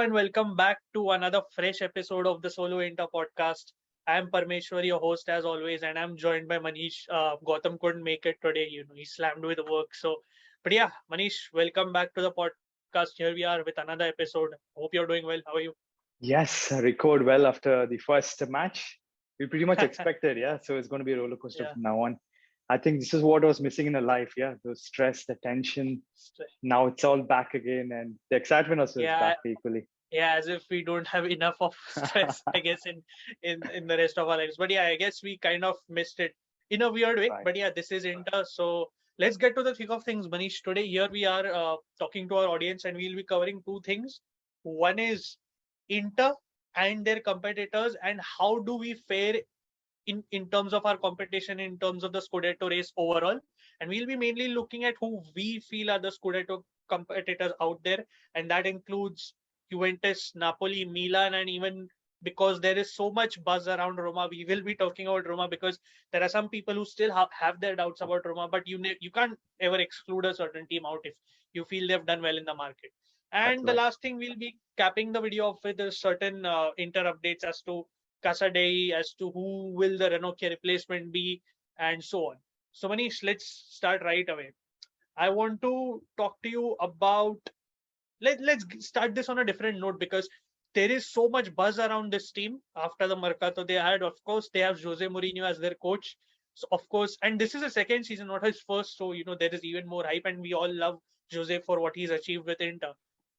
and welcome back to another fresh episode of the Solo Inter podcast. I am Parmeshwar, your host as always, and I'm joined by Manish. Gautam couldn't make it today, he slammed with work. But yeah, Manish, welcome back to the podcast. Here we are with another episode. Hope you're doing well. How are you? Yes, record well after the first match. We pretty much expected, yeah. So it's going to be a roller coaster Yeah. from now on. I think this is what was missing in a life, yeah. The stress, the tension. St- Now it's all back again, and the excitement also is Yeah, back equally. yeah, as if we don't have enough of stress, I guess, in the rest of our lives. But yeah, I guess we kind of missed it in a weird way. Right. But yeah, this is Inter, so let's get to the thick of things, Manish. Today, here we are talking to our audience, and we'll be covering two things. One is Inter and their competitors, and how do we fare in terms of our competition, in terms of the Scudetto race overall. And we'll be mainly looking at who we feel are the Scudetto competitors out there, and that includes Juventus, Napoli, Milan, and even because there is so much buzz around Roma, we will be talking about Roma because there are some people who still have their doubts about Roma, but you can't ever exclude a certain team out if you feel they've done well in the market. That's And the right. last thing we'll be capping the video off with is certain Inter updates as to Casadei, as to who will the Ranocchia replacement be, and so on. So Manish, let's start right away. I want to talk to you about let's start this on a different note because there is so much buzz around this team after the Mercato they had. Of course, they have Jose Mourinho as their coach. So of course, and this is a second season, not his first. So there is even more hype, and we all love Jose for what he's achieved with Inter.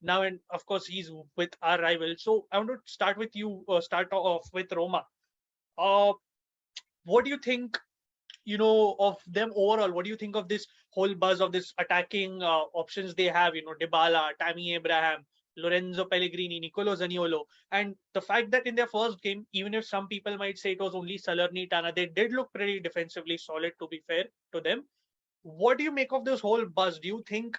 Now, and of course, he's with our rival. So I want to start with you. Start off with Roma. Uh, what do you think of them overall? What do you think of this whole buzz of this attacking options they have? Dybala, Tammy Abraham, Lorenzo Pellegrini, Nicolo Zaniolo, and the fact that in their first game, even if some people might say it was only Salernitana, they did look pretty defensively solid. To be fair to them, what do you make of this whole buzz? Do you think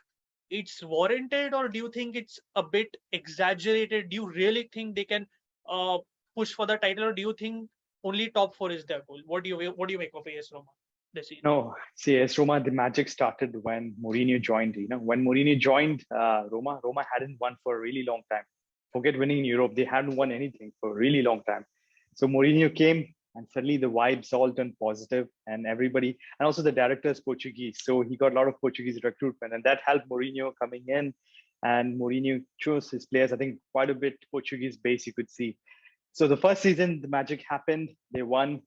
it's warranted, or do you think it's a bit exaggerated? Do you really think they can uh, push for the title, or do you think only top four is their goal? What do you make of AS Roma this season? No, see, as Roma, the magic started when Mourinho joined. When Mourinho joined Roma hadn't won for a really long time. Forget winning in Europe; they hadn't won anything for a really long time. So Mourinho came, and suddenly the vibes all turned positive, and everybody, and also the director is Portuguese, so he got a lot of Portuguese recruitment, and that helped Mourinho coming in. And Mourinho chose his players, I think, quite a bit Portuguese base, you could see. So the first season, the magic happened. They won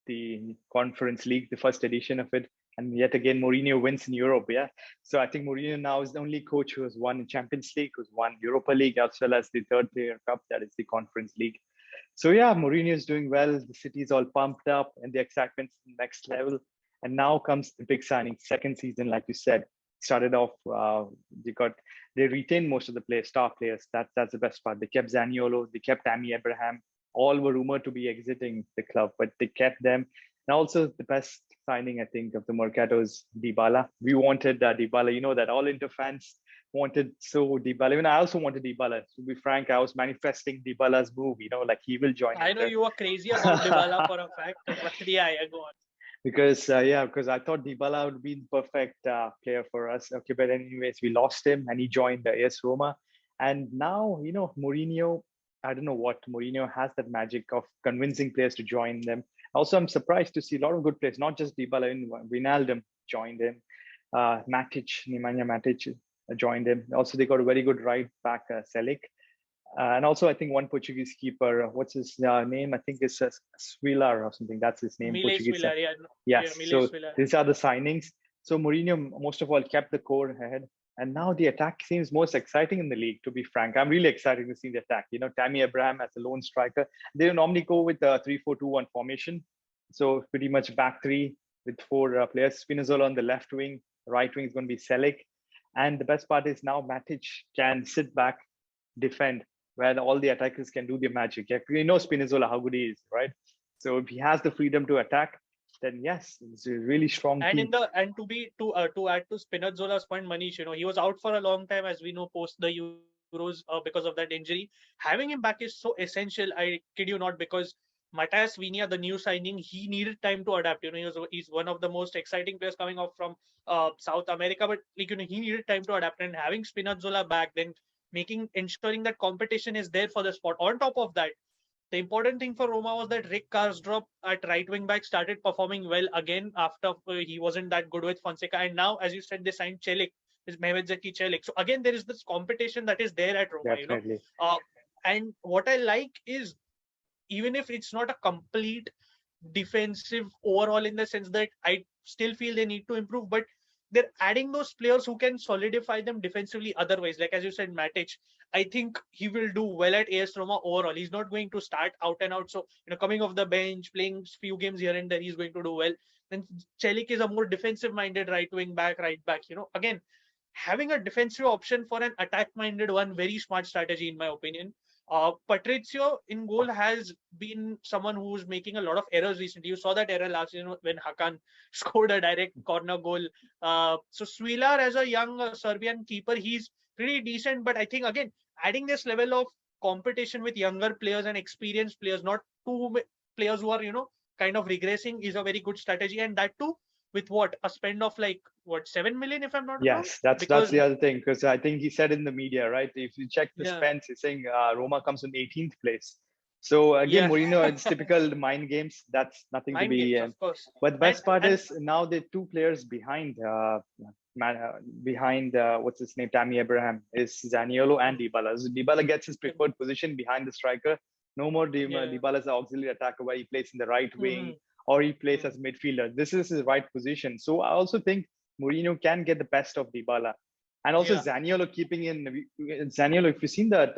the Conference League, the first edition of it. And yet again, Mourinho wins in Europe. Yeah. So I think Mourinho now is the only coach who has won Champions League, who's won Europa League, as well as the third tier cup, that is the Conference League. So yeah, Mourinho is doing well. The city is all pumped up and the excitement's next level. And now comes the big signing, second season, like you said. Started off, they retained most of the players, star players. That's the best part. They kept Zaniolo, they kept Tammy Abraham. All were rumored to be exiting the club, but they kept them. And also the best signing, I think, of the Mercato is Dybala. We wanted Dybala. You know that all Inter fans wanted so Dybala. Even I also wanted Dybala. To be frank, I was manifesting Dybala's move. Like he will join I know Inter. you are crazy about Dybala for a fact, but yeah, go on. Because I thought Dybala would be the perfect player for us. Okay, but anyways, we lost him and he joined the AS Roma. And now, Mourinho, I don't know what Mourinho has, that magic of convincing players to join them. Also, I'm surprised to see a lot of good players, not just Dybala. Wijnaldum joined him. Nemanja Matic joined him. Also, they got a very good right back, Selic. And also, I think one Portuguese keeper, what's his name? I think it's Swilar or something. That's his name, Miles Portuguese. Villar, yeah, yeah, Yes. Miles So Villar. these are the signings. So Mourinho, most of all, kept the core ahead. And now the attack seems most exciting in the league, to be frank. I'm really excited to see the attack. Tammy Abraham as a lone striker. They normally go with the 3-4-2-1 formation. So pretty much back three with four players. Spinazzola on the left wing. Right wing is going to be Selic. And the best part is now Matic can sit back, defend, where all the attackers can do their magic. Yeah, you know Spinazzola, how good he is, right? So if he has the freedom to attack, then yes, it's a really strong And team. in the and to add to Spinazzola's point, Manish, he was out for a long time, as we know, post the Euros because of that injury. Having him back is so essential. I kid you not, because Matthias Vinia, the new signing, he needed time to adapt. He's one of the most exciting players coming off from South America, but he needed time to adapt. And having Spinazzola back, then ensuring that competition is there for the spot. On top of that, the important thing for Roma was that Rick Karsdorp at right wing back started performing well again after he wasn't that good with Fonseca. And now, as you said, they signed Celik, is Mehmet Zeki Celik. So again, there is this competition that is there at Roma, Definitely. Uh, and what I like is, even if it's not a complete defensive overall in the sense that I still feel they need to improve, but they're adding those players who can solidify them defensively otherwise. Like as you said, Matic, I think he will do well at AS Roma overall. He's not going to start out and out. So, coming off the bench, playing few games here and there, he's going to do well. Then Celik is a more defensive minded right wing back, right back. Again, having a defensive option for an attack minded one, very smart strategy in my opinion. Patrizio in goal has been someone who's making a lot of errors recently. You saw that error last season when Hakan scored a direct corner goal. So Svilar, as a young Serbian keeper, he's pretty decent. But I think, again, adding this level of competition with younger players and experienced players, not players who are, kind of regressing, is a very good strategy. And that too, with a spend of like, 7 million, if I'm not wrong? Yes, that's Because, the other thing, because I think he said in the media, right? If you check the yeah, spends, he's saying Roma comes in 18th place. So again, yeah, Mourinho, it's typical mind games. That's nothing to mind be. games, of course. But the And, best part and is now the two players behind, what's his name, Tammy Abraham, is Zaniolo and Dybala. So Dybala gets his preferred position behind the striker. No more yeah. Dybala as an auxiliary attacker where he plays in the right wing Mhm. or he plays Mhm. as midfielder. This is his right position. So I also think Mourinho can get the best of Dybala. And also Yeah. Zaniolo keeping in Zaniolo. If you've seen that,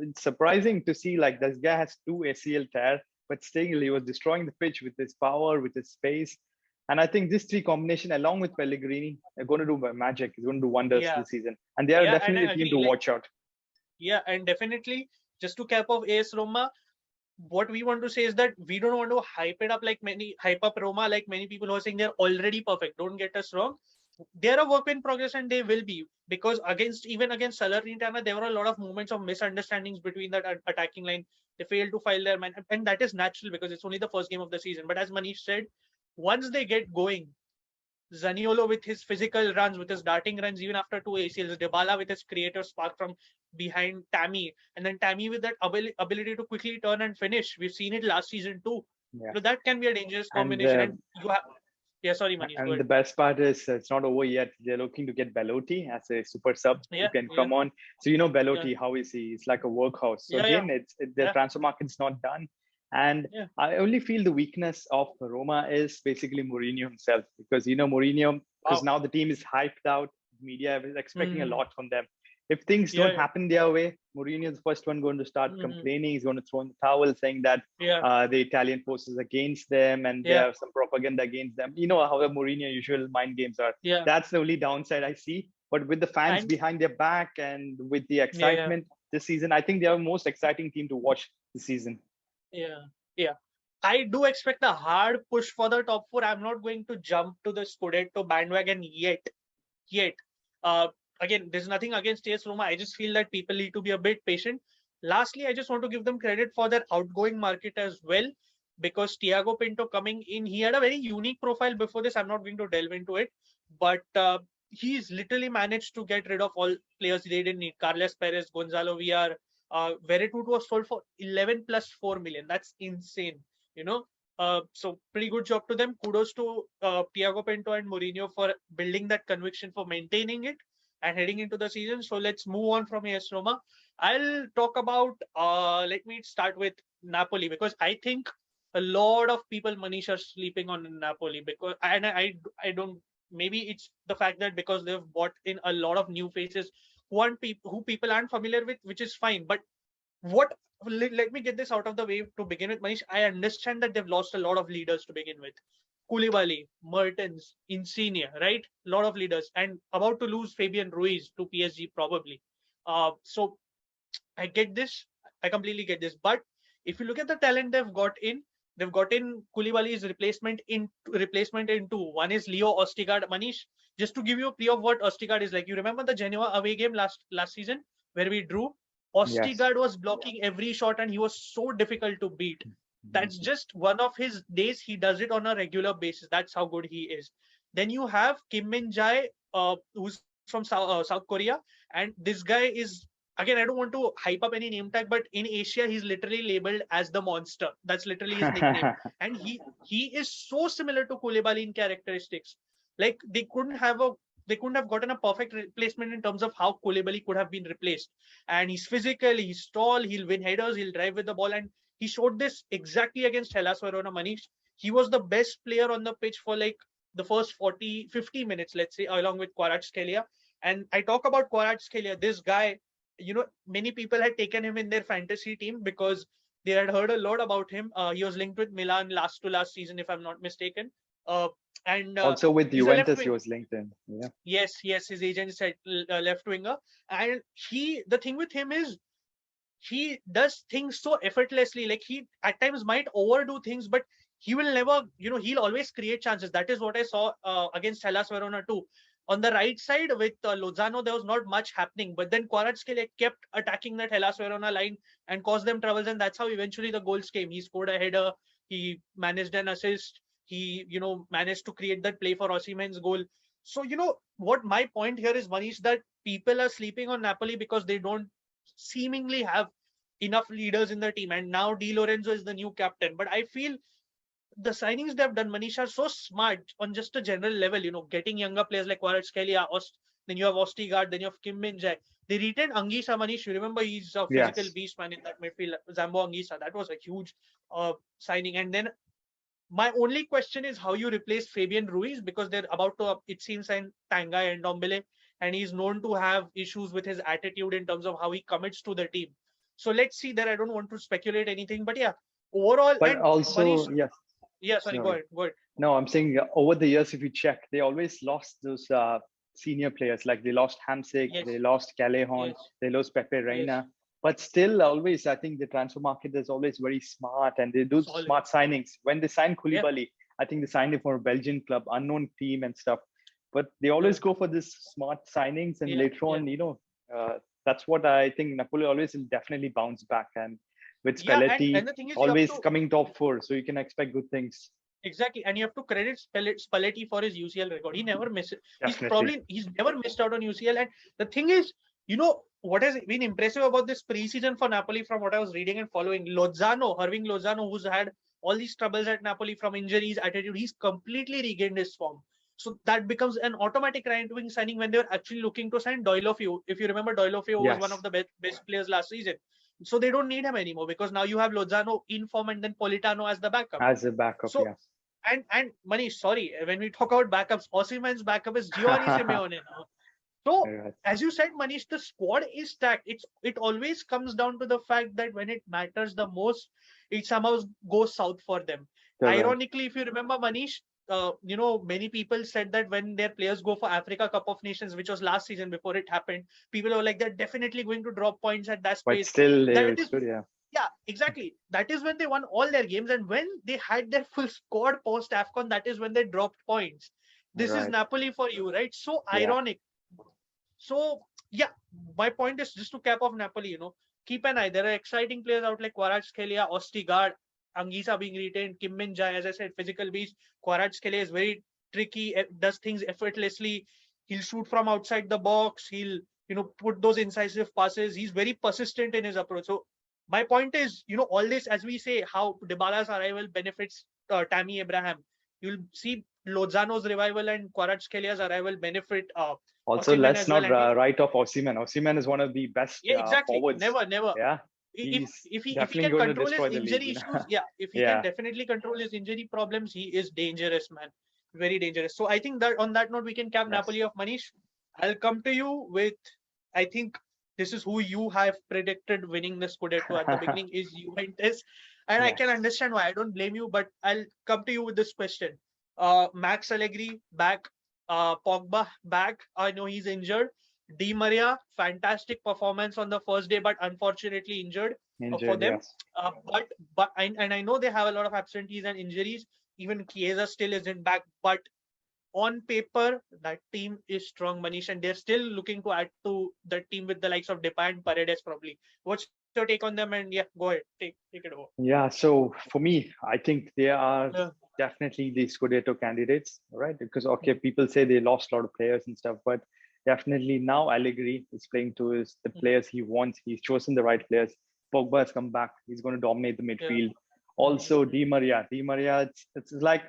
it's surprising to see like this guy has two ACL tear, but still he was destroying the pitch with his power, with his space. And I think this three combination, along with Pellegrini, are going to do magic. It's going to do wonders Yeah. this season. And they are Yeah. And definitely I a team to agree. Like, watch out. yeah, and definitely, just to cap off AS Roma, what we want to say is that we don't want to hype up Roma like many people who are saying they're already perfect. Don't get us wrong. They're a work in progress and they will be, because even against Salernitana, there were a lot of moments of misunderstandings between that attacking line. They failed to file their man, and that is natural because it's only the first game of the season. But as Manish said, once they get going, Zaniolo with his physical runs, with his darting runs, even after two ACLs, Dybala with his creative spark from behind Tammy, and then Tammy with that ability to quickly turn and finish. We've seen it last season too. Yeah. That can be a dangerous And combination. And you have, yeah, sorry, Manish, go And ahead. the best part is it's not over yet. They're looking to get Belotti as a super sub who Yeah, can yeah, come on. So yeah, Belotti, how is he? It's like a workhouse. So yeah, yeah, again, the yeah, transfer market's not done. And yeah. I only feel the weakness of Roma is basically Mourinho himself, because Mourinho, because Wow. now the team is hyped out. Media is expecting a Mm-hmm. lot from them. If things Yeah, don't yeah. happen their way, Mourinho is the first one going to start Mm-hmm. complaining. He's going to throw in the towel, saying that Yeah, the Italian forces against them, and yeah, there are some propaganda against them. You know how the Mourinho usual mind games are. yeah. That's the only downside I see. But with the fans And behind their back and with the yeah, excitement this season, I think they are the most exciting team to watch this season. yeah, yeah. I do expect a hard push for the top four. I'm not going to jump to the Scudetto bandwagon yet. Uh, Again, there's nothing against AS Roma. I just feel that people need to be a bit patient. Lastly, I just want to give them credit for their outgoing market as well, because Thiago Pinto coming in, he had a very unique profile before this. I'm not going to delve into it, but he's literally managed to get rid of all players they didn't need. Carles Perez, Gonzalo Villar, Veretout was sold for 11 plus 4 million. That's insane, you know. So pretty good job to them. Kudos to Thiago Pinto and Mourinho for building that conviction, for maintaining it and heading into the season. So let's move on from AS Roma. I'll talk about, let me start with Napoli, because I think a lot of people, Manish, are sleeping on Napoli, because, and I don't, maybe it's the fact that because they've bought in a lot of new faces who people aren't familiar with, which is fine. But what let me get this out of the way to begin with, Manish. I understand that they've lost a lot of leaders to begin with. Koulibaly, Mertens, Insigne, right? A lot of leaders, and about to lose Fabian Ruiz to PSG probably. So I get this. I completely get this. But if you look at the talent they've got in Koulibaly's replacement in two. One is Leo Ostigard. Manish, just to give you a plea of what Ostigard is like. You remember the Genoa away game last season where we drew? Yes. Ostigard was blocking every shot and he was so difficult to beat. That's just one of his days. He does it on a regular basis. That's how good he is. Then you have Kim Min Jae, who's from South Korea, and this guy is, again, I don't want to hype up any name tag, but in Asia, he's literally labeled as the monster. That's literally his nickname. And he is so similar to Koulibaly in characteristics. Like they couldn't have gotten a perfect replacement in terms of how Koulibaly could have been replaced. And he's physical, he's tall, he'll win headers, he'll drive with the ball, and he showed this exactly against Hellas Verona. Manish, he was the best player on the pitch for like the first 40, 50 minutes, let's say, along with Kvaratskhelia. And I talk about Kvaratskhelia, this guy, many people had taken him in their fantasy team because they had heard a lot about him. He was linked with Milan last season, if I'm not mistaken. Uh, and Also with he's a left Juventus, he wing. was linked in. Yeah. Yes, his agent said left winger. And the thing with him is he does things so effortlessly. Like he at times might overdo things, but he will never, he'll always create chances. That is what I saw against Hellas Verona too. On the right side with Lozano, there was not much happening, but then Kvaratskhelia kept attacking that Hellas Verona line and caused them troubles, and that's how eventually the goals came. He scored a header, he managed an assist, he managed to create that play for Osimhen's goal. So what my point here is, Manish, that people are sleeping on Napoli because they don't seemingly have enough leaders in the team, and now Di Lorenzo is the new captain. But I feel the signings they've done, Manish, are so smart on just a general level. Getting younger players like Kvaratskhelia, then you have Ostigard, then you have Kim Min Jae. They retained Anguissa, Manish. You remember he's a physical Yes. beast, man, in that midfield. Zambo Anguissa, that was a huge signing. And then my only question is how you replace Fabian Ruiz, because they're about to, it seems, sign Tanguy and Ndombele, and he's known to have issues with his attitude in terms of how he commits to the team. So let's see there. I don't want to speculate anything, but yeah, overall, But and Manish, also, yes. yeah, sorry, go Sorry. ahead, go ahead. No, I'm saying over the years, if you check, they always lost those senior players. Like they lost Hamsik, Yes, they lost Callejon, yes, they lost Pepe yes, Reina. But still, always, I think the transfer market is always very smart and they do solid. smart signings. When they signed Yeah, Koulibaly, I think they signed him for a Belgian club, unknown team and stuff. But they yeah, always go for this smart signings, and yeah, later yeah. on, that's what I think Napoli always will definitely bounce back. And with Yeah, and Spalletti, the thing is, you have always to coming top four, so you can expect good things. exactly, and you have to credit Spalletti for his UCL record. He never misses. Definitely. He's never missed out on UCL. And the thing is, what has been impressive about this preseason for Napoli, from what I was reading and following, Hirving Lozano, who's had all these troubles at Napoli from injuries, attitude, he's completely regained his form. So that becomes an automatic right-wing signing when they're actually looking to sign Deulofeu. If you remember, Deulofeu was one of Yes. the best players last season. So they don't need him anymore because now you have Lozano in form and then Politano as the backup. As a backup, So yes. and Manish, sorry, when we talk about backups, Osimhen's backup is Giovanni Simeone now. So Right. as you said, Manish, the squad is stacked. It always comes down to the fact that when it matters the most, it somehow goes south for them. Correct. Ironically, if you remember, Manish, many people said that when their players go for Africa Cup of Nations, which was last season before it happened, people were like, they're definitely going to drop points at that But space. still, That it's is good, yeah. Yeah, exactly. That is when they won all their games, and when they had their full squad post AFCON, that is when they dropped points. This is Right. Napoli for you, right? So Yeah. ironic. So yeah, my point is just to cap off Napoli. Keep an eye. There are exciting players out like Kvaratskhelia, Ostigard, Anguissa being retained, Kim Min Jae, as I said, physical beast. Kvaratskhelia is very tricky, does things effortlessly. He'll shoot from outside the box. He'll put those incisive passes. He's very persistent in his approach. So my point is, all this, as we say, how Dybala's arrival benefits Tammy Abraham. You'll see Lozano's revival and Kvaratskhelia arrival benefit Also, Osimhen let's as well. not And write off Osimhen. Osimhen is one of the best yeah, exactly. forwards. Never. Yeah. If He's if he definitely can going to control his destroy the league, injury issues, yeah, if he can Yeah. definitely control his injury problems, he is dangerous, man. Very dangerous. So I think that on that note, we can cap Yes. Napoli of Manish. I'll come to you with, I think this is who you have predicted winning the Scudetto at the beginning is Juventus. And I can Yes. understand why. I don't blame you, but I'll come to you with this question. Max Allegri back, Pogba back. I know he's injured. Di Maria, fantastic performance on the first day, but unfortunately injured for Injured, them. yes. And I know they have a lot of absentees and injuries. Even Chiesa still isn't back, but on paper, that team is strong, Manish, and they're still looking to add to the team with the likes of Depay and Paredes probably. What's your take on them? And yeah, go ahead, take it over. Yeah. So for me, I think they are Yeah. definitely the Scudetto candidates, right? Because, okay, people say they lost a lot of players and stuff, but definitely now Allegri is playing to the players he wants. He's chosen the right players. Pogba has come back. He's going to dominate the Yeah. midfield. Also, Di Maria. Di Maria, it's like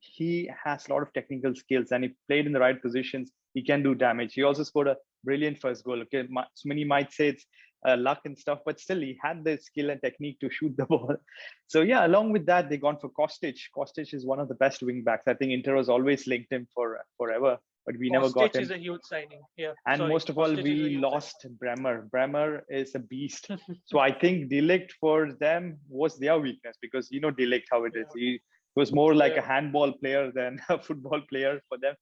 he has a lot of technical skills and he played in the right positions. He can do damage. He also scored a brilliant first goal. Okay, so many might say it's luck and stuff, but still he had the skill and technique to shoot the ball. So yeah, along with that, they gone for Kostic. Kostic is one of the best wing backs. I think Inter has always linked him for forever, but we never got Kostic him. is a huge signing. Yeah. And Sorry. most of all, Kostic is a we huge lost Bremer. Bremer is a beast. So I think Delict for them was their weakness because you know Delict how it is. signing. He was more like Yeah. a handball player than a football player for them.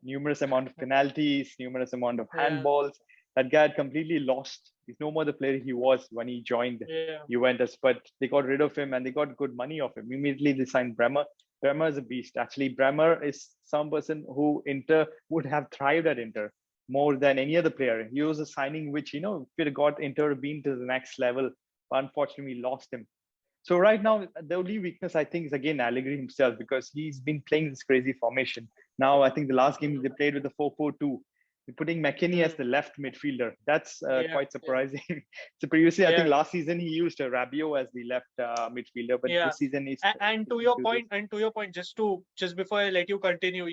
Numerous amount of penalties, numerous amount of Yeah. handballs. That guy had completely lost. He's no more the player he was when he joined Yeah. Juventus. But they got rid of him and they got good money off him. Immediately they signed Bremer. Bremer is a beast. Actually, Bremer is some person who Inter would have thrived at Inter more than any other player. He was a signing which, you know, if it got Inter been to the next level, but unfortunately we lost him. So right now, the only weakness I think is again Allegri himself because he's been playing this crazy formation. Now I think the last game they played with the 4-4-2, putting McKennie as Mm. the left midfielder. That's Yeah. quite Yeah. surprising. So previously, I think Yeah. last season he used Rabiot as the left midfielder, but Yeah. this season he's And to sticking your to this. point, just before I let you continue,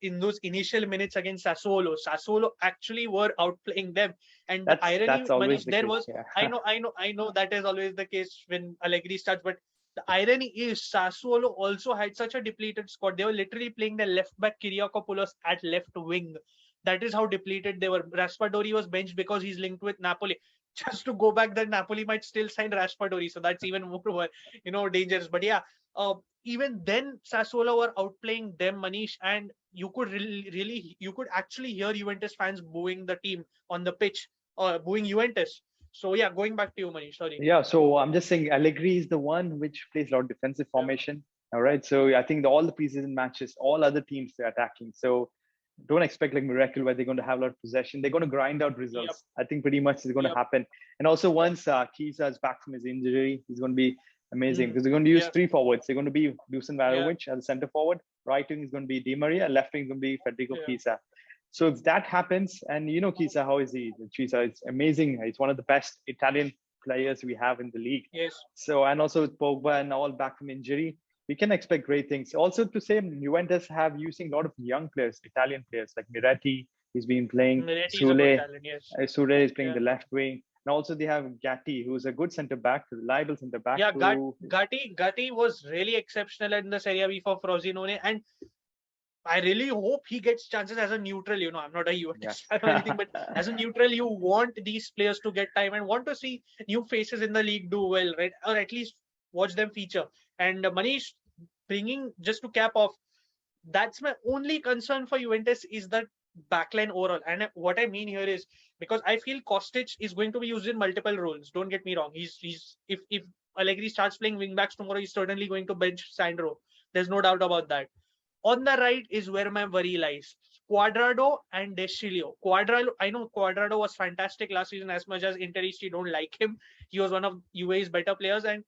in those initial minutes against Sassuolo actually were outplaying them. And the irony, That's always Manish, the there case. was, Yeah, I know that is always the case when Allegri starts, but the irony is Sassuolo also had such a depleted squad. They were literally playing the left back Kyriakopoulos at left wing. That is how depleted they were. Raspadori was benched because he's linked with Napoli. Just to go back, then Napoli might still sign Raspadori, so that's even more dangerous. But yeah, even then Sassuolo were outplaying them, Manish, and you could you could actually hear Juventus fans booing the team on the pitch, or booing Juventus. So yeah, going back to you, Manish. Sorry. yeah. So I'm just saying Allegri is the one which plays a lot of defensive Yeah. formation. All right. So I think all the preseason matches, all other teams they're attacking. So don't expect like miracle where they're going to have a lot of possession. They're going to grind out Yep. results. I think pretty much is going to Yep. happen. And also Yep. once Kisa is back from his injury, he's going to be amazing Mm. because they're going to use Yeah. three forwards. They're going to be Dusan Yeah. Varovic as a center forward. Right wing is going to be Di Maria. Left wing is going to be Federico Yeah. Kisa. So if that happens, and you know Kisa, how is he? Kisa is amazing. He's one of the best Italian players we have in the league. Yes. So and also with Pogba and all back from injury, we can expect great things. Also to say Juventus have using a lot of young players, Italian players like Miretti, he's been playing. Miretti is a good Sule, talent. Yes. Sule is playing Yeah. the left wing. And also they have Gatti, who's a good center back, reliable center back Yeah. who Gatti was really exceptional in the Serie B for Frosinone, and I really hope he gets chances as a neutral. I'm not a yeah. Juventus fan or anything, but as a neutral, you want these players to get time and want to see new faces in the league do well, right? Or at least watch them feature. And Manish, bringing just to cap off, that's my only concern for Juventus is that backline overall. And what I mean here is because I feel Kostic is going to be used in multiple roles. Don't get me wrong. He's if Allegri starts playing wingbacks tomorrow, he's certainly going to bench Sandro. There's no doubt about that. On the right is where my worry lies. Quadrado and Deschilio. Quadrado, I know Quadrado was fantastic last season. As much as Interisti don't like him, he was one of UAE's better players. And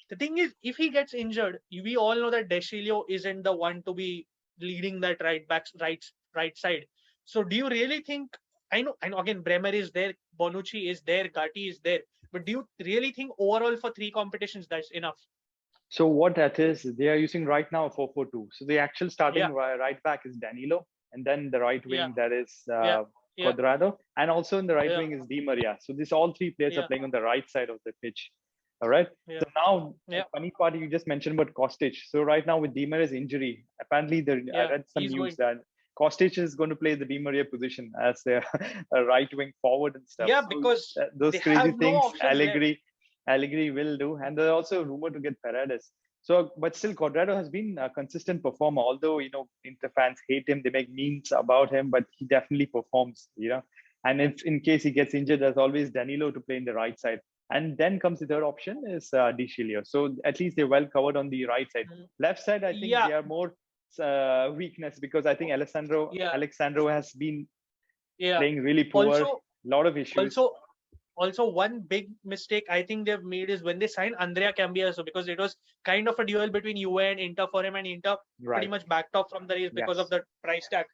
the thing is, if he gets injured, we all know that Deschilio isn't the one to be leading that right side. So do you really think? I know. Again, Bremer is there, Bonucci is there, Gatti is there. But do you really think overall for three competitions that's enough? So what that is, they are using right now 4-4-2. So the actual starting Yeah, right back is Danilo, and then the right yeah, wing that is yeah, yeah, Cuadrado, and also in the right yeah, wing is Di Maria. So these all three players are yeah, playing on the right side of the pitch. All right. So yeah, now, a yeah, funny part you just mentioned about Kostic. So right now with Di Maria's injury, apparently I yeah. read some He's news going. that Kostic is going to play the Di Maria position as a right wing forward and stuff. Yeah, So because those they crazy have no things options left. Allegri will do, and they're also rumored to get Paredes. So, but still, Cuadrado has been a consistent performer. Although Inter fans hate him, they make memes about him, but he definitely performs. And if in case he gets injured, there's always Danilo to play in the right side. And then comes the third option is Di Chilio. So at least they're well covered on the right side. Mm. Left side, I think Yeah, they are more weakness because I think yeah, Alexandro has been yeah. playing really poor, a Also, lot of issues. also, also one big mistake I think they've made is when they signed Andrea Cambiaso, because it was kind of a duel between Juve and Inter for him, and Inter pretty Right. much backed off from the race because of Yes. the price tag.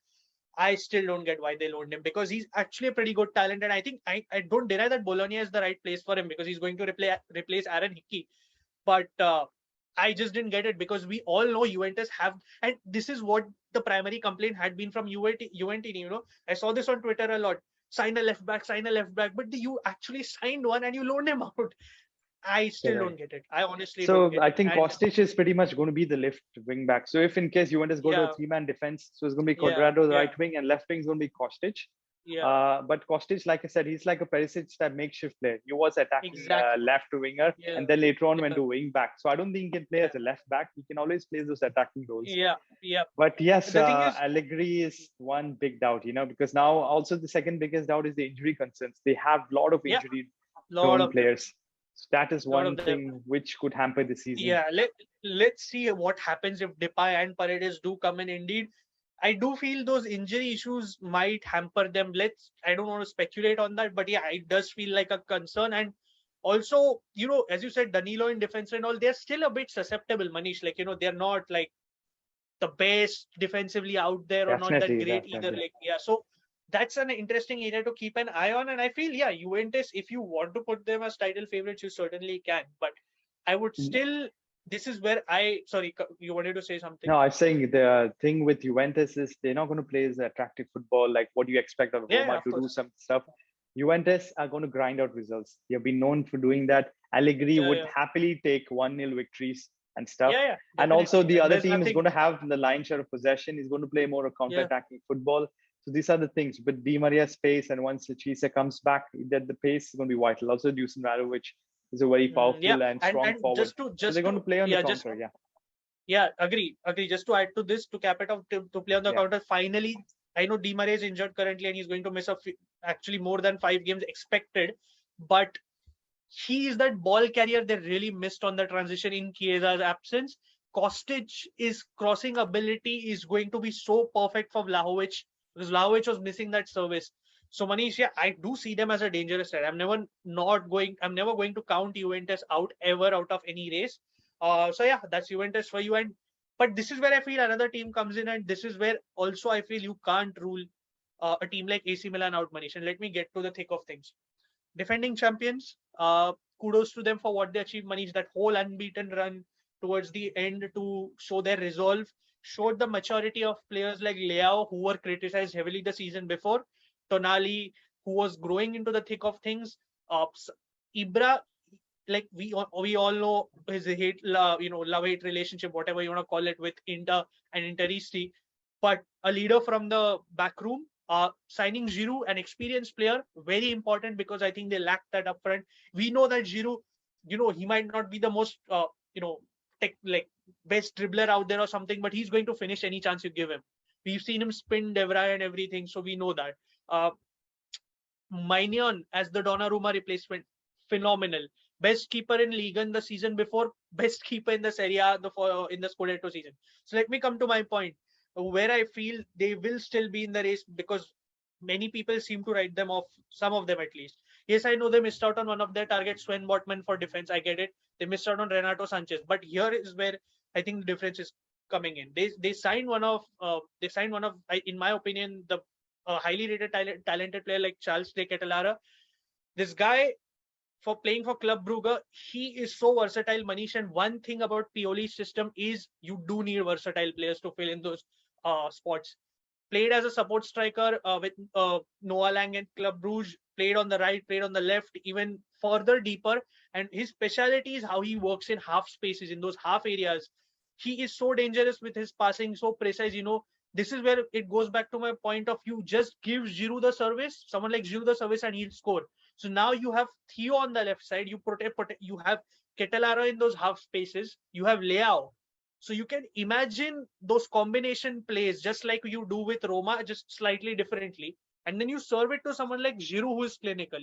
I still don't get why they loaned him, because he's actually a pretty good talent. And I think I don't deny that Bologna is the right place for him, because he's going to replace Aaron Hickey. But I just didn't get it, because we all know Juventus have, and this is what the primary complaint had been from Juventus. I saw this on Twitter a lot. Sign a left back, sign a left back, but you actually signed one and you loaned him out. I still don't get it. I honestly don't So get I it. think And Kostic is pretty much going to be the left wing back. So if in case Juventus go to a yeah, three-man defense, so it's going to be yeah, Cuadrado the yeah, right wing and left wing is going to be Kostic. yeah, But Kostic, like I said, he's like a Perisic type makeshift player. He was attacking exactly. left winger Yeah, and then later on went yeah, to wing back. So I don't think he can play yeah, as a left back. He can always play those attacking roles. yeah, yeah. But yes, The thing is, Allegri is one big doubt, because now also the second biggest doubt is the injury concerns. They have a lot of yeah, injury lot prone of them, players. So that is lot of one them. thing which could hamper the season. Yeah, let's see what happens if Depay and Paredes do come in. Indeed, I do feel those injury issues might hamper them. I don't want to speculate on that, but yeah, it does feel like a concern. And also, as you said, Danilo in defense and all, they're still a bit susceptible, Manish. Like, they're not like the best defensively out there, or not that Definitely, great either. definitely. Like, yeah, so that's an interesting area to keep an eye on. And I feel, yeah, Juventus, if you want to put them as title favorites, you certainly can. But I would still, this is where sorry, you wanted to say something? No, I was saying the thing with Juventus is they're not going to play as attractive football like what you expect of Yeah, Roma of to do course. some stuff. Juventus are going to grind out results. They have been known for doing that. Allegri Yeah, would yeah, happily take 1-0 victories and stuff. yeah, yeah, And also definitely. the And other there's team is going nothing. to have the lion's share of possession. He's going to play more of Yeah, counter-attacking football. So these are the things. But Di Maria's pace, and once Chisa comes back, that the pace is going to be vital. Also, Dusan Radovic is a very yeah. powerful and strong And forward. So they're going to play on the yeah, just counter. Yeah. yeah, agree. Just to add to this, to cap it off, to play on the Yeah. counter. Finally, I know Di Maria is injured currently, and he's going to miss actually more than 5 games expected. But he is that ball carrier they really missed on the transition in Chiesa's absence. Kostic is crossing ability is going to be so perfect for Vlahovic, because Vlahovic was missing that service. So Manish, yeah, I do see them as a dangerous side. I'm never going to count Juventus out ever out of any race. So yeah, that's Juventus for you. And but this is where I feel another team comes in, and this is where also I feel you can't rule a team like AC Milan out, Manish. And let me get to the thick of things. Defending champions, kudos to them for what they achieved, Manish. That whole unbeaten run towards the end to show their resolve showed the maturity of players like Leao, who were criticized heavily the season before, Tonali, who was growing into the thick of things, Ibra, like we all know his love hate relationship, whatever you want to call it, with Inter and Interisti, but a leader from the back room. Signing Giroud, an experienced player, very important, because I think they lack that up front. We know that Giroud, he might not be the most like best dribbler out there or something, but he's going to finish any chance you give him. We've seen him spin Devray and everything, so we know that. Maignan as the Donnarumma replacement, phenomenal. Best keeper in Liga in the season before, best keeper in the Serie A in the Scudetto season. So let me come to my point, where I feel they will still be in the race, because many people seem to write them off, some of them at least. Yes, I know they missed out on one of their targets, Sven Botman, for defense. I get it. They missed out on Renato Sanchez, but here is where I think the difference is coming in. They signed one of in my opinion, the highly rated talented player like Charles de Ketelara. This guy, for playing for Club Brugge, he is so versatile, Manish. And one thing about Pioli's system is you do need versatile players to fill in those spots. Played as a support striker with Noah Lang and Club Brugge, played on the right, played on the left, even further deeper. And his speciality is how he works in half spaces, in those half areas. He is so dangerous with his passing, so precise. This is where it goes back to my point of view. Just give Giroud the service, someone like Giroud the service, and he'll score. So now you have Theo on the left side. You have Ketelaro in those half spaces. You have Leao. So you can imagine those combination plays just like you do with Roma, just slightly differently. And then you serve it to someone like Giroud, who is clinical.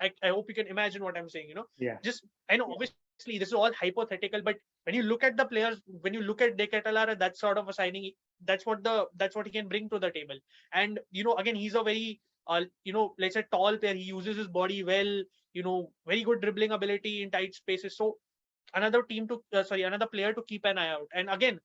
I hope you can imagine what I'm saying. Yeah. Just, I know obviously this is all hypothetical, but when you look at the players, when you look at De Catalara, that sort of a signing, that's what he can bring to the table. And again, he's a very let's say tall player. He uses his body well. Very good dribbling ability in tight spaces. So another player to keep an eye out. And again,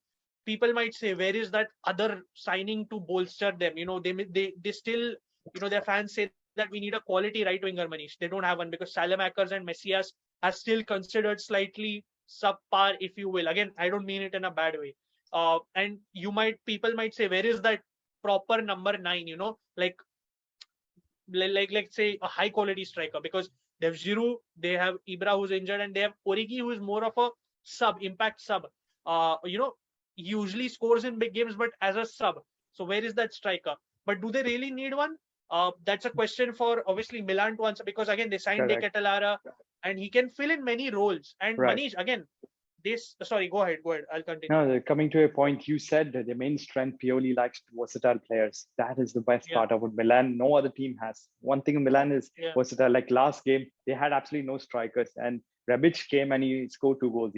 people might say, where is that other signing to bolster them? They still, their fans say that we need a quality right winger, Manish. They don't have one because Salamakers and Messias are still considered slightly subpar, if you will. Again, I don't mean it in a bad way. And people might say, where is that proper number 9? Like let's say a high quality striker, because they have Giroud, they have Ibra who's injured, and they have Origi who is more of a impact sub. He usually scores in big games, but as a sub. So where is that striker? But do they really need one? That's a question for obviously Milan to answer, because again they signed De Correct. Catalara, and he can fill in many roles. And Right. Manish, again, sorry, go ahead. I'll continue. No, coming to a point, you said that the main strength Pioli likes versatile players. That is the best part about Milan. No other team has. One thing in Milan is versatile. Like last game, they had absolutely no strikers, and Rebic came and he scored 2 goals.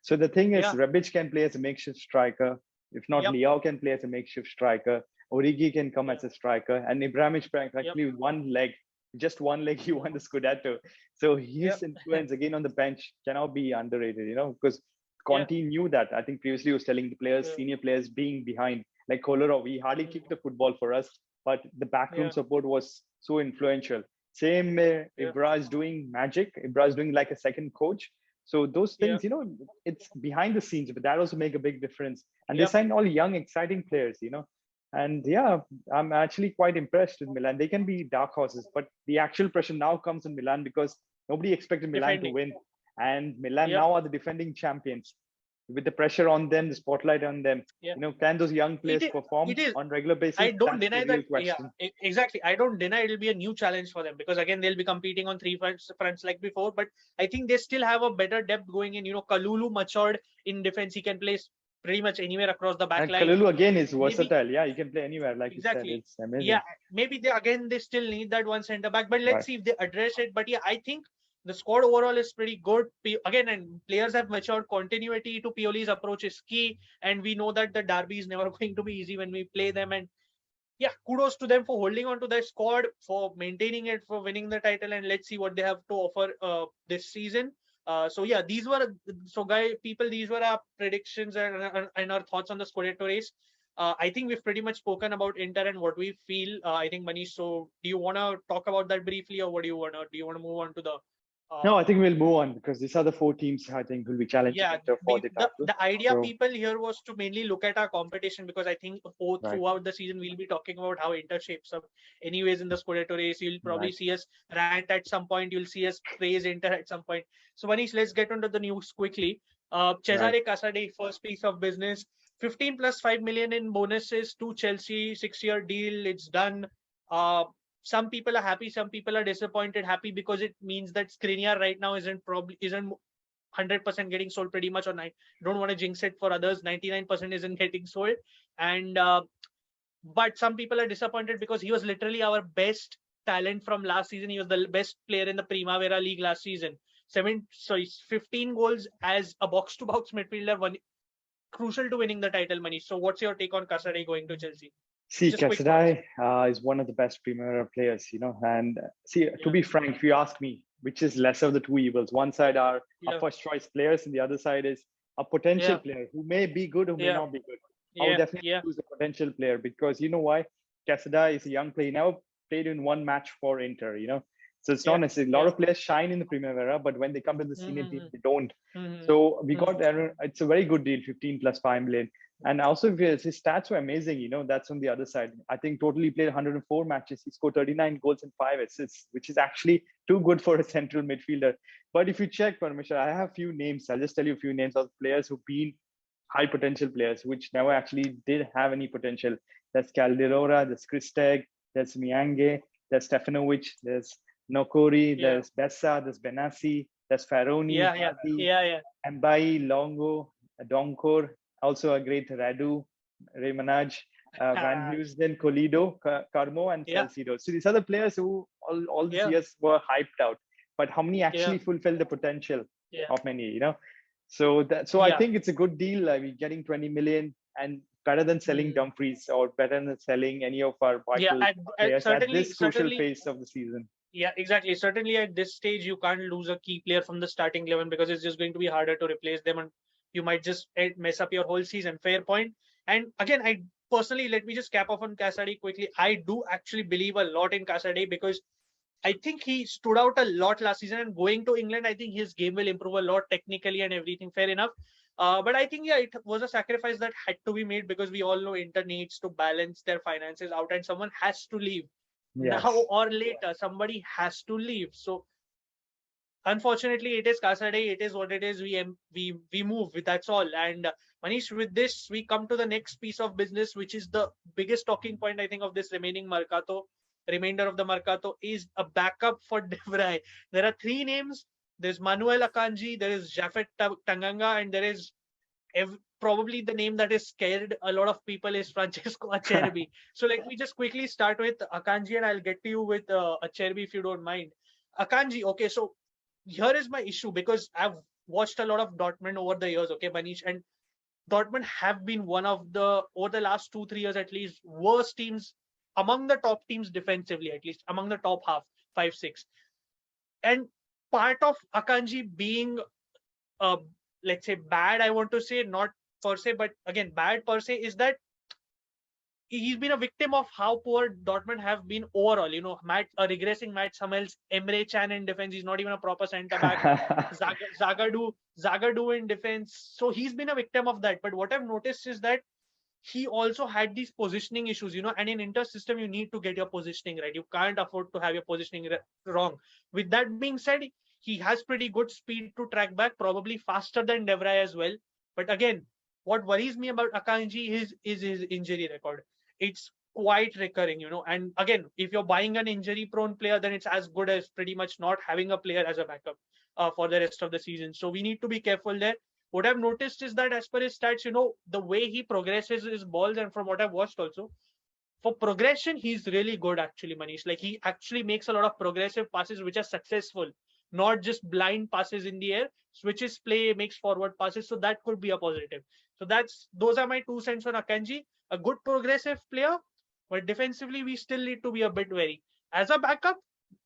So the thing is, Rebic can play as a makeshift striker. If not, Leao can play as a makeshift striker. Origi can come as a striker, and Ibrahimovic practically with one leg, just one leg, he won the Scudetto. So his influence again on the bench cannot be underrated. Because Conte knew that. I think previously he was telling the players, senior players being behind, like Kolarov, he hardly kicked the football for us, but the backroom support was so influential. Same, Ibra is doing magic. Ibra is doing like a second coach. So those things, it's behind the scenes, but that also make a big difference. And they signed all young, exciting players, And I'm actually quite impressed with Milan. They can be dark horses, but the actual pressure now comes in Milan because nobody expected Milan to win. And Milan now are the defending champions. With the pressure on them, the spotlight on them, can those young players perform on regular basis? I don't deny that. Exactly. I don't deny it'll be a new challenge for them, because again they'll be competing on 3 fronts like before. But I think they still have a better depth going in. Kalulu matured in defense; he can play pretty much anywhere across the back and line. Kalulu again is versatile. He can play anywhere, like exactly. you said. It's amazing. Yeah, maybe they still need that one center back, but let's see if they address it. But I think the squad overall is pretty good. Again, and players have matured. Continuity to Pioli's approach is key, and we know that the derby is never going to be easy when we play them. And kudos to them for holding on to their squad, for maintaining it, for winning the title, and let's see what they have to offer this season. These were our predictions and our thoughts on the Scudetto race. I think we've pretty much spoken about Inter and what we feel. I think, Manish, so do you want to talk about that briefly, or do you want to move on to the no, I think we'll move on, because these are the 4 teams I think will be challenging Inter for the title. The idea people here was to mainly look at our competition, because I think throughout the season we'll be talking about how Inter shapes up. Anyways, in the Scudetto race, you'll probably see us rant at some point. You'll see us praise Inter at some point. So, Manish, let's get onto the news quickly. Cesare Casade, first piece of business. 15 plus 5 million in bonuses to Chelsea, 6-year deal. It's done. Some people are happy, some people are disappointed. Happy because it means that Skriniar right now isn't 100% getting sold pretty much, or don't want to jinx it for others. 99% isn't getting sold, and but some people are disappointed because he was literally our best talent from last season. He was the best player in the Primavera League last season. 15 goals as a box-to-box midfielder, crucial to winning the title, Manish. So what's your take on Casade going to Chelsea? See, Casade is one of the best Primavera players, and to be frank, if you ask me, which is lesser of the two evils, one side are our first choice players, and the other side is a potential player who may be good or may not be good. I would definitely choose a potential player, because you know why? Casade is a young player. He never played in one match for Inter, So it's not necessarily. A lot of players shine in the Primavera, but when they come to the senior team, they don't. So we got it's a very good deal, 15 plus 5 million. And also, his stats were amazing. That's on the other side. I think totally played 104 matches. He scored 39 goals and 5 assists, which is actually too good for a central midfielder. But if you check, Parmesan, I have a few names. I'll just tell you a few names of players who've been high potential players, which never actually did have any potential. There's Calderora, there's Kristeg, there's Miange, there's Stefanovic, there's Nokori, there's Bessa, there's Benassi, there's Faroni, Mbai, Longo, Donkor, also a great Radu, Remanaj, Van Housden, Colido, Carmo, and Salcido. So these are the players who all these years were hyped out, but how many actually fulfill the potential of many, So I think it's a good deal. We're getting 20 million, and better than selling Dumfries, or better than selling any of our vital players at this crucial phase of the season. Yeah, exactly. Certainly at this stage, you can't lose a key player from the starting 11, because it's just going to be harder to replace them. And you might just mess up your whole season. Fair point. And again, I personally, let me just cap off on Casady quickly. I do actually believe a lot in Casady because I think he stood out a lot last season, and going to England, I think his game will improve a lot technically and everything. Fair enough. But I think, yeah, it was a sacrifice that had to be made because we all know Inter needs to balance their finances out and someone has to leave. Now Yes. or later, somebody has to leave. So unfortunately, it is Kasade. It is what it is. We move. That's all. And Manish, with this, we come to the next piece of business, which is the biggest talking point I think of this remainder of the Mercato is a backup for De Vrij. There are three names. There's Manuel Akanji, there is Jafet Tanganga, and there is probably the name that is scared a lot of people is Francesco Acerbi. So let me just quickly start with Akanji, and I'll get to you with Acerbi if you don't mind. Akanji, okay, so here is my issue because I've watched a lot of Dortmund over the years, okay, Manish, and Dortmund have been one of the, over the last 2-3 years at least, worst teams among the top teams defensively, at least among the top half, 5-6. And part of Akanji being, uh, let's say, bad, I want to say, not per se, but again, bad per se, is that he's been a victim of how poor Dortmund have been overall. You know, regressing Matt Hummels, Emre Can in defense. He's not even a proper centre back. Zagadou in defense. So he's been a victim of that. But what I've noticed is that he also had these positioning issues, you know, and in Inter system, you need to get your positioning right. You can't afford to have your positioning wrong. With that being said, he has pretty good speed to track back, probably faster than De Vrij as well. But again, what worries me about Akanji is his injury record. It's quite recurring, you know. And again, if you're buying an injury-prone player, then it's as good as pretty much not having a player as a backup for the rest of the season. So we need to be careful there. What I've noticed is that as per his stats, you know, the way he progresses his balls, and from what I've watched also, for progression, he's really good actually, Manish. Like he actually makes a lot of progressive passes which are successful, not just blind passes in the air, switches play, makes forward passes. So that could be a positive. So those are my 2 cents on Akanji. A good progressive player, but defensively, we still need to be a bit wary. As a backup,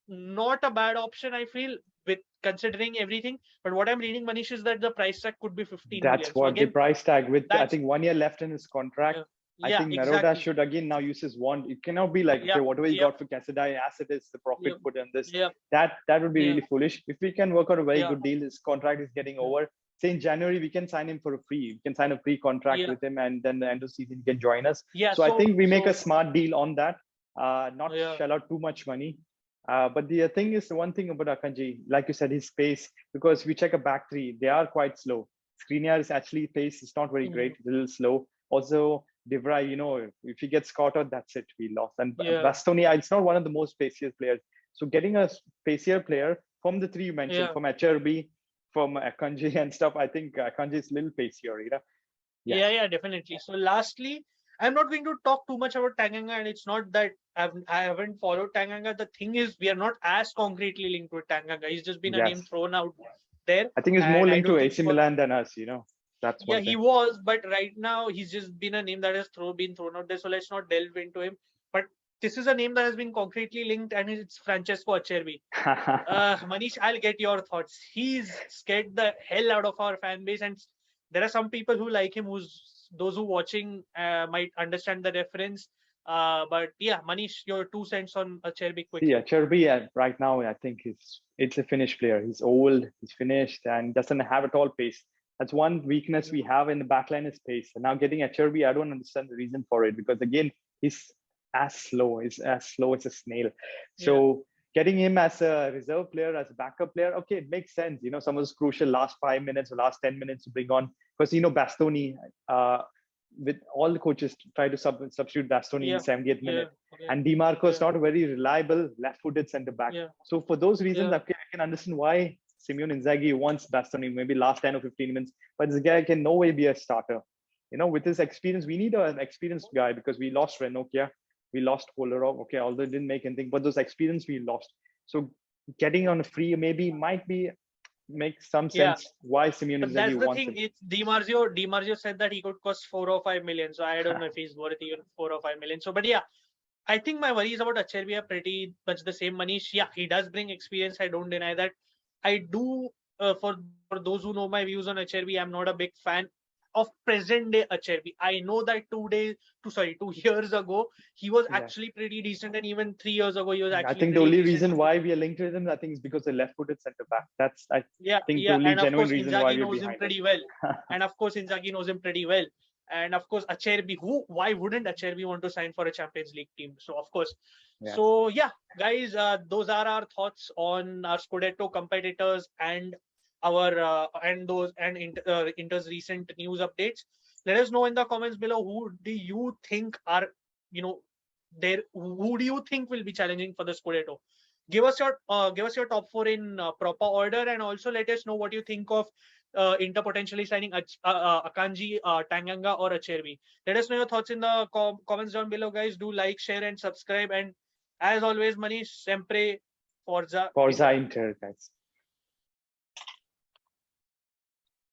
not a bad option, I feel, with considering everything. But what I'm reading, Manish, is that the price tag could be 15 That's million. So what the again, price tag with, I that's think, 1 year left in his contract. yeah, I yeah, think Marotta exactly. should again now use his wand. It cannot be like, okay, Yeah, whatever he yeah, got for Casadei, as it is, the profit yeah, put in this. yeah, That would be yeah, really foolish. If we can work out a very yeah, good deal, his contract is getting over. Say in January, we can sign him for a free. We can sign a free contract yeah, with him, and then the end of the season he can join us. yeah. So I think we make a So smart deal on that. Not yeah, shell out too much money. But the thing is, the one thing about Akanji, like you said, his pace, because we check a back three, they are quite slow. Skriniar's actually pace is not very great, a little slow. Also, De Vrij, you know, if he gets caught out, that's it, we lost. And yeah, Bastoni, it's not one of the most pacier players. So getting a pacier player from the three you mentioned, yeah. from HRB, from Akanji and stuff, I think Akanji is a little pacier, you know? Yeah. Yeah, yeah, definitely. So lastly, I'm not going to talk too much about Tanganga, and it's not that I haven't followed Tanganga. The thing is, we are not as concretely linked with Tanganga. He's just been a name Yes. thrown out there, I think it's more and I linked to don't think AC Milan than us, you know? That's yeah, one he thing. was, but right now he's just been a name that has been thrown out there. So let's not delve into him. But this is a name that has been concretely linked, and it's Francesco Acerbi. Manish, I'll get your thoughts. He's scared the hell out of our fan base, and there are some people who like him. Those who watching might understand the reference. But yeah, Manish, your 2 cents on Acerbi Yeah, quickly. Cherby right now, I think it's a finished player. He's old, he's finished, and doesn't have at all pace. That's one weakness we have in the backline is pace. And now getting a Cherby, I don't understand the reason for it because again, he's he's as slow as a snail. Yeah, So getting him as a reserve player, as a backup player, okay, it makes sense. You know, some of those crucial last 5 minutes or last 10 minutes to bring on because you know Bastoni, with all the coaches try to substitute Bastoni in the yeah, 70th yeah, minute yeah, and Dimarco is yeah, not a very reliable left-footed centre back. yeah, So for those reasons, yeah, I can understand why Simeone Inzaghi wants Bastoni maybe last 10 or 15 minutes, but this guy can no way be a starter. You know, with his experience, we need an experienced guy because we lost Renocchia, we lost Kolarov. Okay, although it didn't make anything, but those experience we lost. So getting on a free maybe might be makes some yeah. sense why Simeone But that's Inzaghi the wants thing. him. It's Di Marzio said that he could cost 4 or 5 million. So I don't know if he's worth even 4 or 5 million. So, but yeah, I think my worries about Acerbi are pretty much the same. Manish, yeah, he does bring experience. I don't deny that. I do. for those who know my views on Acerbi, I'm not a big fan of present day Acerbi. I know that 2 years ago he was Yeah. actually pretty decent, and even 3 years ago he was I actually think the pretty only decent. reason why we are linked with him, I think, is because the left-footed centre back. That's, I Yeah, think, the yeah, only and of genuine course reason why Inzaghi we're knows him behind him. pretty well. And of course Inzaghi knows him pretty well. And of course Acerbi, why wouldn't Acerbi want to sign for a Champions League team? So of course. Yeah. So yeah, guys, those are our thoughts on our Scudetto competitors and our Inter's recent news updates. Let us know in the comments below, who do you think are, you know, there? Who do you think will be challenging for the Scudetto? Give us your top four in proper order, and also let us know what you think of Inter potentially signing Akanji, Tanganga, or Acerbi. Let us know your thoughts in the comments down below, guys. Do like, share, and subscribe. And as always, Manish, sempre Forza Forza Inter. Inter, guys.